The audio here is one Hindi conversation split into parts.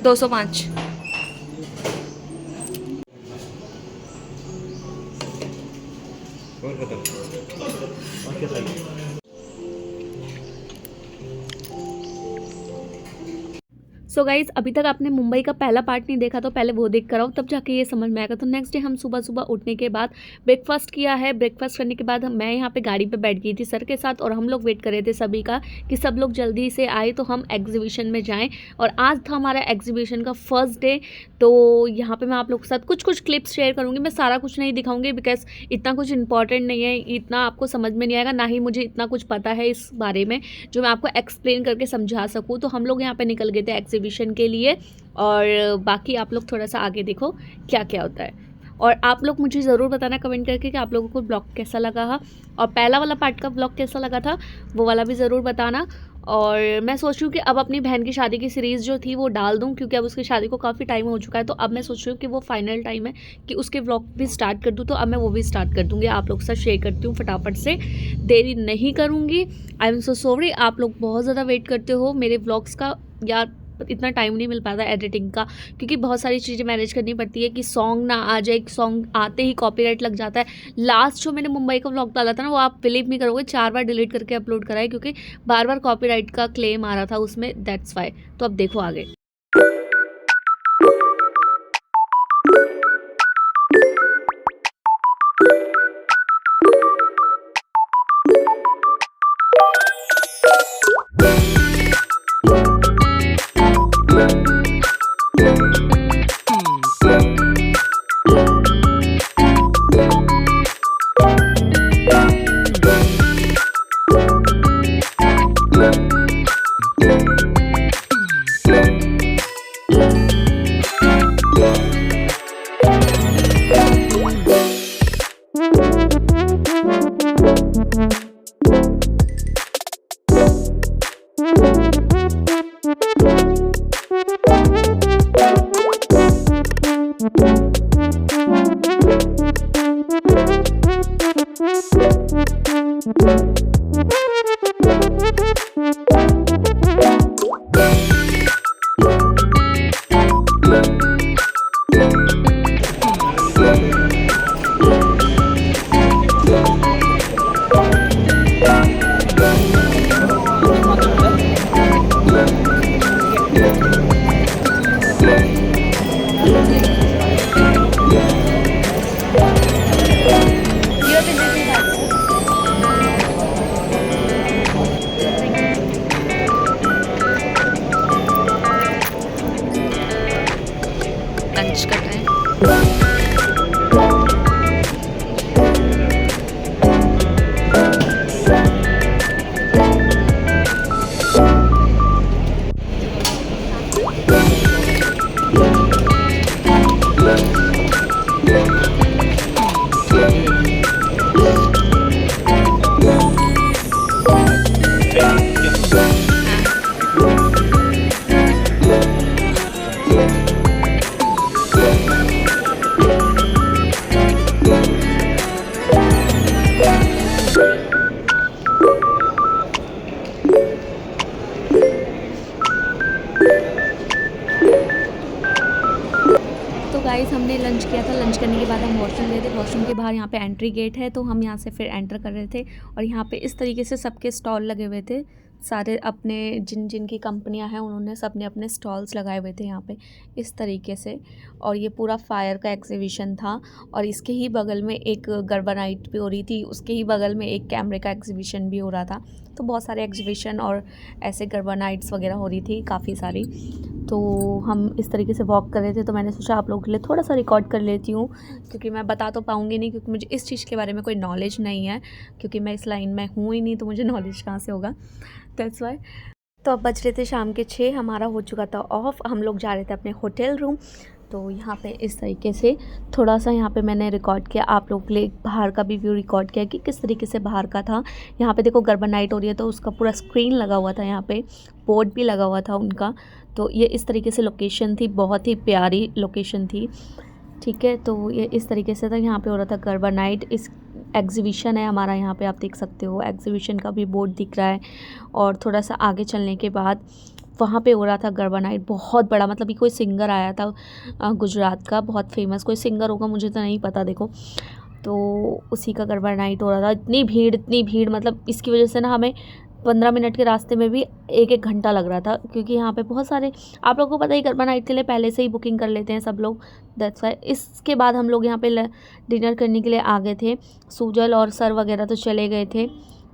205। और खत्म। और क्या चाहिए? सो गाइज, अभी तक आपने मुंबई का पहला पार्ट नहीं देखा तो पहले वो देख कर आओ, तब जाके ये समझ में आएगा। तो नेक्स्ट डे हम सुबह सुबह उठने के बाद ब्रेकफास्ट किया है। ब्रेकफास्ट करने के बाद मैं यहाँ पे गाड़ी पे बैठ गई थी सर के साथ, और हम लोग वेट कर रहे थे सभी का कि सब लोग जल्दी से आए तो हम एग्जीबिशन में जाएँ। और आज था हमारा एग्जीबिशन का फर्स्ट डे। तो यहाँ पर मैं आप लोग के साथ कुछ कुछ क्लिप्स शेयर करूँगी। मैं सारा कुछ नहीं दिखाऊँगी बिकॉज इतना कुछ इंपॉर्टेंट नहीं है, इतना आपको समझ में नहीं आएगा, ना ही मुझे इतना कुछ पता है इस बारे में जो मैं आपको एक्सप्लेन करके समझा सकूँ। तो हम लोग यहाँ पे निकल गए थे एग्जीबिशन के लिए, और बाकी आप लोग थोड़ा सा आगे देखो क्या क्या होता है। और आप लोग मुझे ज़रूर बताना कमेंट करके कि आप लोगों को ब्लॉग कैसा लगा है, और पहला वाला पार्ट का ब्लॉग कैसा लगा था वो वाला भी ज़रूर बताना। और मैं सोच रही हूँ कि अब अपनी बहन की शादी की सीरीज़ जो थी वो डाल दूँ, क्योंकि अब उसकी शादी को काफ़ी टाइम हो चुका है। तो अब मैं सोच रही हूँ कि वो फाइनल टाइम है कि उसके व्लॉग भी स्टार्ट कर दूँ। तो अब मैं वो भी स्टार्ट कर दूँगी, आप लोग के साथ शेयर करती हूँ फटाफट से, देरी नहीं करूँगी। आई एम सो सॉरी, आप लोग बहुत ज़्यादा वेट करते हो मेरे व्लॉग्स का। यार इतना टाइम नहीं मिल पाता एडिटिंग का, क्योंकि बहुत सारी चीज़ें मैनेज करनी पड़ती है कि सॉन्ग ना आ जाए, सॉन्ग आते ही कॉपीराइट लग जाता है। लास्ट जो मैंने मुंबई का व्लॉग डाला था ना, वो आप बिलीव नहीं करोगे 4 बार डिलीट करके अपलोड करा है, क्योंकि बार बार कॉपीराइट का क्लेम आ रहा था उसमें, दैट्स वाई। तो अब देखो आगे। लंच कर रहे हैं। तो गाइस, हमने लंच किया था। लंच करने के बाद हम वॉशरूम गए थे। वॉशरूम के बाहर यहाँ पे एंट्री गेट है, तो हम यहाँ से फिर एंटर कर रहे थे। और यहाँ पे इस तरीके से सबके स्टॉल लगे हुए थे। सारे अपने जिन जिन की कंपनियाँ हैं उन्होंने सबने अपने स्टॉल्स लगाए हुए थे यहाँ पे इस तरीके से। और ये पूरा फायर का एग्जीबिशन था। और इसके ही बगल में एक गरबा नाइट भी हो रही थी, उसके ही बगल में एक कैमरे का एग्जीबिशन भी हो रहा था। तो बहुत सारे एग्जीबिशन और ऐसे गरबा नाइट्स वगैरह हो रही थी काफ़ी सारी। तो हम इस तरीके से वॉक कर रहे थे, तो मैंने सोचा आप लोगों के लिए थोड़ा सा रिकॉर्ड कर लेती हूँ, क्योंकि मैं बता तो पाऊँगी नहीं, क्योंकि मुझे इस चीज़ के बारे में कोई नॉलेज नहीं है, क्योंकि मैं इस लाइन में हूँ ही नहीं, तो मुझे नॉलेज कहाँ से होगा, दैट्स वाई। तो अब बज रहे थे शाम के 6, हमारा हो चुका था ऑफ। हम लोग जा रहे थे अपने होटल रूम। तो यहाँ पे इस तरीके से थोड़ा सा यहाँ पे मैंने रिकॉर्ड किया, आप लोगों के लिए बाहर का भी व्यू रिकॉर्ड किया कि किस तरीके से बाहर का था। यहाँ पे देखो गरबा नाइट हो रही है, तो उसका पूरा स्क्रीन लगा हुआ था, यहाँ पे बोर्ड भी लगा हुआ था उनका। तो ये इस तरीके से लोकेशन थी, बहुत ही प्यारी लोकेशन थी, ठीक है। तो ये इस तरीके से था, यहाँ पे हो रहा था गरबा नाइट। इस एग्जीबिशन है हमारा, यहाँ पे आप देख सकते हो एग्जीबिशन का भी बोर्ड दिख रहा है। और थोड़ा सा आगे चलने के बाद वहाँ पे हो रहा था गरबा नाइट, बहुत बड़ा, मतलब ये कोई सिंगर आया था गुजरात का, बहुत फेमस कोई सिंगर होगा, मुझे तो नहीं पता देखो। तो उसी का गरबा नाइट हो रहा था। इतनी भीड़, मतलब इसकी वजह से ना हमें 15 मिनट के रास्ते में भी 1-1 घंटा लग रहा था, क्योंकि यहाँ पे बहुत सारे, आप लोगों को पता ही, गरबा नाइट के लिए पहले से ही बुकिंग कर लेते हैं सब लोग, दैट्स वाई। इसके बाद हम लोग यहाँ पे डिनर करने के लिए आ गए थे। सुजल और सर वगैरह तो चले गए थे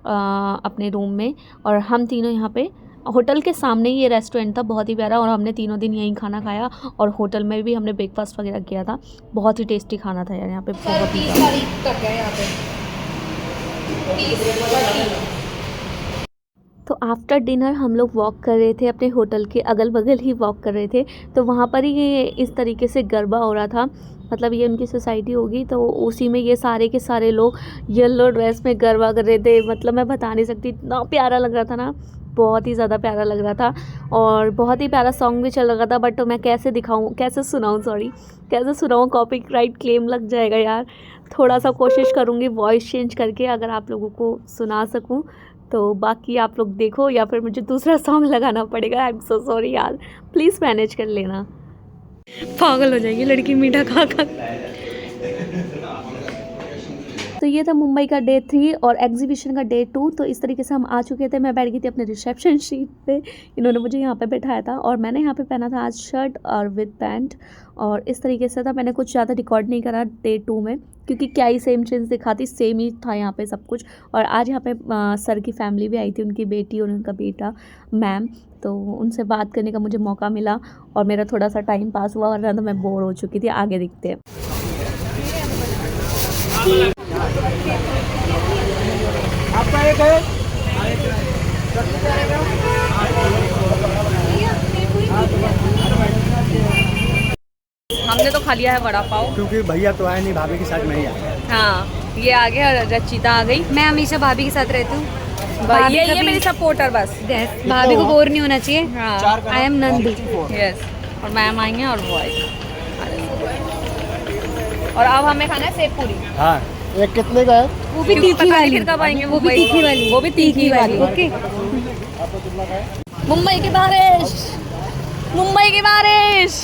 अपने रूम में, और हम तीनों यहाँ पे, होटल के सामने ही ये रेस्टोरेंट था, बहुत ही प्यारा, और हमने तीनों दिन यहीं खाना खाया, और होटल में भी हमने ब्रेकफास्ट वगैरह किया था। बहुत ही टेस्टी खाना था यार यहाँ पे, बहुत ही तो आफ्टर डिनर हम लोग वॉक कर रहे थे, अपने होटल के अगल बगल ही वॉक कर रहे थे। तो वहाँ पर ही ये इस तरीके से गरबा हो रहा था, मतलब ये उनकी सोसाइटी होगी, तो उसी में ये सारे के सारे लोग येलो ड्रेस में गरबा कर रहे थे। मतलब मैं बता नहीं सकती, इतना प्यारा लग रहा था ना, बहुत ही ज़्यादा प्यारा लग रहा था, और बहुत ही प्यारा सॉन्ग भी चल रहा था। बट मैं कैसे सुनाऊँ, कॉपीराइट क्लेम लग जाएगा यार। थोड़ा सा कोशिश करूँगी वॉइस चेंज करके, अगर आप लोगों को सुना सकूँ तो। बाकी आप लोग देखो, या फिर मुझे दूसरा सॉन्ग लगाना पड़ेगा। आई एम सो सॉरी यार, प्लीज़ मैनेज कर लेना। पागल हो जाएगी लड़की मीठा खा खा। तो ये था मुंबई का डे 3 और एग्जीबिशन का डे 2। तो इस तरीके से हम आ चुके थे। मैं बैठ गई थी अपने रिसेप्शन सीट पे, इन्होंने मुझे यहाँ पे बैठाया था, और मैंने यहाँ पे पहना था आज शर्ट और विद पैंट, और इस तरीके से था। मैंने कुछ ज़्यादा रिकॉर्ड नहीं करा डे 2 में, क्योंकि क्या ही सेम चीज़ दिखाती, सेम ही था यहाँ पे सब कुछ। और आज यहाँ पे सर की फैमिली भी आई थी, उनकी बेटी और उनका बेटा मैम, तो उनसे बात करने का मुझे मौका मिला, और मेरा थोड़ा सा टाइम पास हुआ, वरना तो मैं बोर हो चुकी थी। आगे दिखते हैं। आपका एक है। हमने तो खा लिया है वड़ा पाव, क्योंकि भैया तो आए नहीं, भाभी के साथ नहीं आया। हाँ ये आ गया, रचिता आ गई। मैं हमेशा भाभी के साथ रहती हूँ। ये मेरी सपोर्टर बस। भाभी को बोर नहीं होना चाहिए। हाँ आई एम नंदी। यस, और मैम आएंगे और वो आएगी। और अब हमें खाना है सेव पूरी। हाँ, ये कितने का है? वो भी तीखी वाली। फिर कब आएंगे? वो भी तीखी वाली। वो भी तीखी वाली। ओके। मुंबई की बारिश।